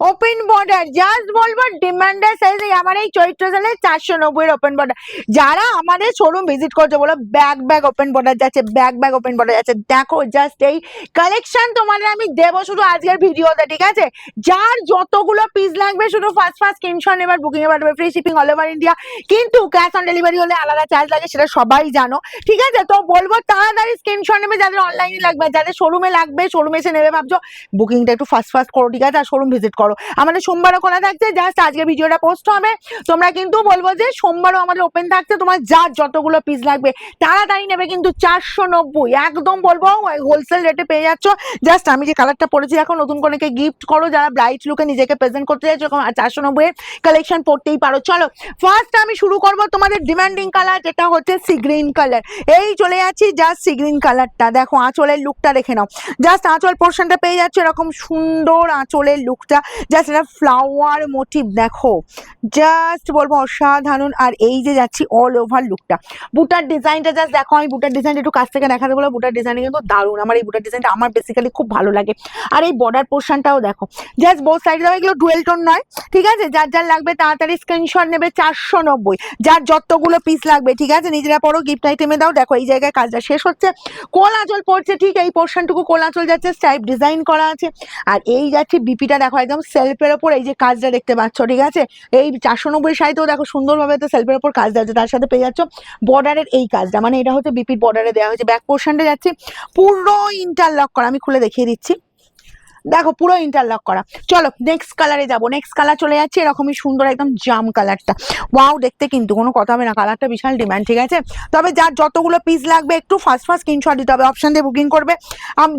Open border just বলবো ডিমান্ডের size আমার এই চৈত্র সালে 490 ওপেন বর্ডার। যারা আমাদের শোরুম ভিজিট করছে বলো ব্যাগ ব্যাগ ওপেন বর্ডার যাচ্ছে, ব্যাগ ব্যাগ ওপেন বর্ডার যাচ্ছে। দেখো জাস্ট এই কালেকশন তোমাদের আমি দেবো শুধু আজকের ভিডিওতে, ঠিক আছে? যার যতগুলো পিস লাগবে শুধু ফার্স্ট স্ক্রিনশট নেবার, বুকিং এ পাঠাবে, free shipping all over India. কিন্তু ক্যাশ অন ডেলিভারি হলে আলাদা চার্জ লাগে, সেটা সবাই জানো, ঠিক আছে? তো বলবো তাড়াতাড়ি স্ক্রিনশট নেবে যাদের অনলাইনে লাগবে, যাদের শোরুমে লাগবে, শোরুমে এসে নেবে ভাবছো, বুকিংটা একটু ফার্স্ট করো, ঠিক আছে? আর শোরুম ভিজিট করো। আমাদের সোমবারও খোলা থাকছে, জাস্ট আজকে ভিডিওটা পোস্ট হবে, তোমরা কিন্তু বলবো যে সোমবারও আমাদের ওপেন থাকছে। তোমার যার যতগুলো পিস লাগবে তাড়াতাড়ি নেবে, কিন্তু 490 একদম বলবো হোলসেল রেটে পেয়ে যাচ্ছ। জাস্ট আমি যে কালারটা পরেছি এখন নতুন করে গিফট করো, যারা ব্রাইট লুকে নিজেকে প্রেজেন্ট করতে চাইছো 490 কালেকশন পড়তেই পারো। চলো ফার্স্ট আমি শুরু করবো তোমাদের ডিমান্ডিং কালার, যেটা হচ্ছে সি গ্রিন কালার। এই চলে যাচ্ছি জাস্ট সি গ্রিন কালারটা। দেখো আঁচলের লুকটা দেখে নাও, জাস্ট আঁচল পোর্শনটা পেয়ে যাচ্ছে এরকম সুন্দর আঁচলের লুকটা, জাস্ট এটা ফ্লাওয়ার মোটিভ দেখো, জাস্ট বলবো অসাধারণ। আর এই যে যাচ্ছি অল ওভার লুকটা, বুটার ডিজাইনটা জাস্ট দেখো, আমি বুটার ডিজাইনটা একটু কাছ থেকে দেখাতে বলো, বুটার ডিজাইনটা কিন্তু দারুণ। আমার এই বুটার ডিজাইনটা আমার বেসিক্যালি খুব ভালো লাগে। আর এই বর্ডার পোর্শনটাও দেখো, জাস্ট বোথ সাইড দাও, এগুলো ডুয়েল টোন নয়, ঠিক আছে? যার যার লাগবে তাড়াতাড়ি স্ক্রিনশট নেবে, 490 যার যতগুলো পিস লাগবে, ঠিক আছে? নিজেরা পরো, গিফট আইটেমে দাও। দেখো এই জায়গায় কাজটা শেষ হচ্ছে, কোল আঁচল পড়ছে, ঠিক এই পোর্শনটুকু কোল আঁচল যাচ্ছে, স্টাইপ ডিজাইন করা আছে। আর এই যাচ্ছে বিপিটা দেখো একদম সেলফের ওপর এই যে কাজটা দেখতে পাচ্ছ, ঠিক আছে? এই 490 শাড়িতেও দেখো সুন্দরভাবে তো সেলফের ওপর কাজ দেওয়া হচ্ছে, তার সাথে পেয়ে যাচ্ছ বর্ডারের এই কাজটা, মানে এটা হচ্ছে বিপির বর্ডারে দেওয়া হয়েছে। ব্যাক পোর্শনটা যাচ্ছে পুরো ইন্টারলক করা, আমি খুলে দেখিয়ে দিচ্ছি, দেখো পুরো ইন্টারলক করা। চলো নেক্সট কালারে যাবো, নেক্সট কালার চলে যাচ্ছে এরকমই সুন্দর একদম জাম কালারটা। ওয়াও দেখতে কিন্তু কোনো কথা হবে না, কালারটা বিশাল ডিমান্ড, ঠিক আছে? তবে যার যতগুলো পিস লাগবে একটু ফার্স্ট স্ক্রিনশট দিতে হবে, অপশন দিয়ে বুকিং করবে।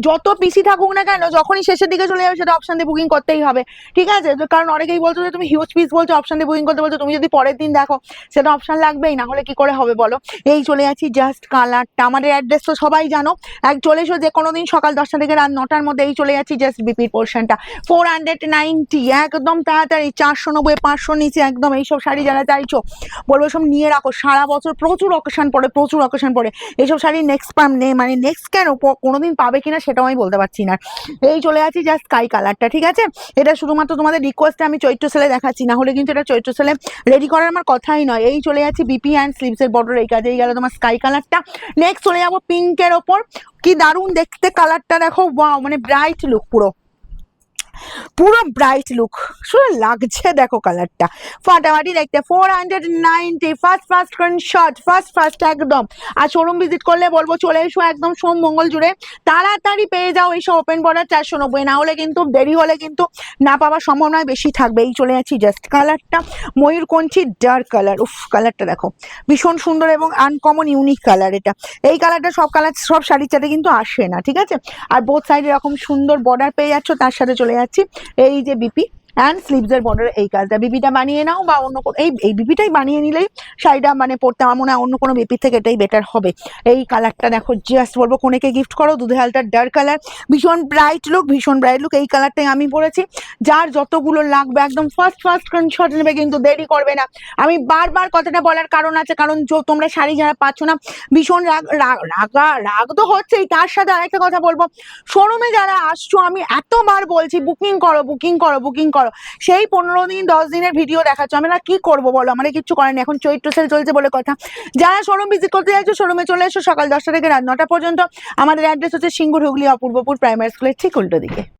যত পিসি থাকুক না কেন, যখনই শেষের দিকে চলে যাবে সেটা অপশন দিয়ে বুকিং করতেই হবে, ঠিক আছে? কারণ অনেকেই বলছো যে তুমি হিউজ পিস বলছো, অপশন দিয়ে বুকিং করতে বলছো, তুমি যদি পরের দিন দেখো সেটা অপশন লাগবেই, না হলে কি করে হবে বলো? এই চলে যাচ্ছি জাস্ট কালারটা, আমাদের অ্যাড্রেস তো সবাই জানো, চলে এসো যে কোনো দিন সকাল 10টা থেকে রাত 9টার মধ্যে। এই চলে যাচ্ছি জাস্ট বিপির পোর্শনটা 490 একদম তাড়াতাড়ি, 490 500 নিচে একদম। এইসব শাড়ি যারা চাইছো বলবো সব নিয়ে রাখো, সারা বছর প্রচুর অকেশন পড়ে, প্রচুর অকেশন পড়ে। এইসব শাড়ি নেক্সট মানে নেক্সট কেন কোনোদিন পাবে কিনা সেটাও আমি বলতে পারছি না। এই চলে যাচ্ছি জাস্ট স্কাই কালারটা, ঠিক আছে? এটা শুধুমাত্র তোমাদের রিকোয়েস্টে আমি চৈত্র সেলে দেখাচ্ছি, না হলে কিন্তু এটা চৈত্র সেলে রেডি করার আমার কথাই নয়। এই চলে যাচ্ছি বিপি অ্যান্ড স্লিভসের বর্ডার, এই কাজে এই গেল তোমার স্কাই কালারটা। নেক্সট চলে যাবো পিঙ্কের ওপর, কি দারুণ দেখতে কালারটা দেখো, ওয়াও মানে ব্রাইট লুক, পুরো পুরো ব্রাইট লুক শুধু লাগছে, দেখো কালারটা ফাটাফাটি দেখতে। 490 ফার্স্ট স্ক্রিনশট, ফার্স্ট একদম। আর শোরুম ভিজিট করলে বলবো চলে এসো একদম সোম মঙ্গল জুড়ে, তাড়াতাড়ি পেয়ে যাও এইসব ওপেন বর্ডার 490, না হলে কিন্তু দেরি হলে কিন্তু না পাওয়ার সম্ভাবনা বেশি থাকবে। এই চলে যাচ্ছি জাস্ট কালারটা ময়ূরকণ্ঠী ডার্ক কালার, উফ কালারটা দেখো ভীষণ সুন্দর এবং আনকমন ইউনিক কালার। এটা এই কালারটা সব শাড়ির সাথে কিন্তু আসে না, ঠিক আছে? আর বোথ সাইডে এরকম সুন্দর বর্ডার পেয়ে যাচ্ছ, তার সাথে চলে যাচ্ছি এই যে বিপি অ্যান্ড স্লিভসের বর্ডার এই কাজটা। বিপিটা বানিয়ে নাও বা অন্য কোনো এই বিপিটাই বানিয়ে নিলেই শাড়িটা মানে পড়তে আমার মনে হয় অন্য কোনো বিপির থেকে এটাই বেটার হবে। এই কালারটা দেখো, জাস্ট বলবো কোনেকে গিফট করো, দুধে হালটার ডার্ক কালার, ভীষণ ব্রাইট লুক। এই কালারটাই আমি পরেছি, যার যতগুলো লাগবে একদম ফার্স্ট স্ক্রিনশট নেবে, কিন্তু দেরি করবে না। আমি বারবার কথাটা বলার কারণ আছে, কারণ তোমরা শাড়ি যারা পাচ্ছ না ভীষণ রাগ তো হচ্ছেই, তার সাথে আরেকটা কথা বলবো, শোরুমে যারা আসছো আমি এতবার বলছি বুকিং করো, সেই 15 দিন 10 দিনের ভিডিও দেখাচ্ছ, আমরা কি করবো বলো? আমাদের কিচ্ছু করার নেই, এখন চৈত্র সেল চলছে বলে কথা। যারা শোরুম ভিজিট করতে চাইছো শোরুমে চলে এসো সকাল 10টা থেকে রাত 9টা পর্যন্ত। আমাদের অ্যাড্রেস হচ্ছে সিঙ্গুর হুগলি অপূর্বপুর প্রাইমারি স্কুলের ঠিক উল্টো দিকে।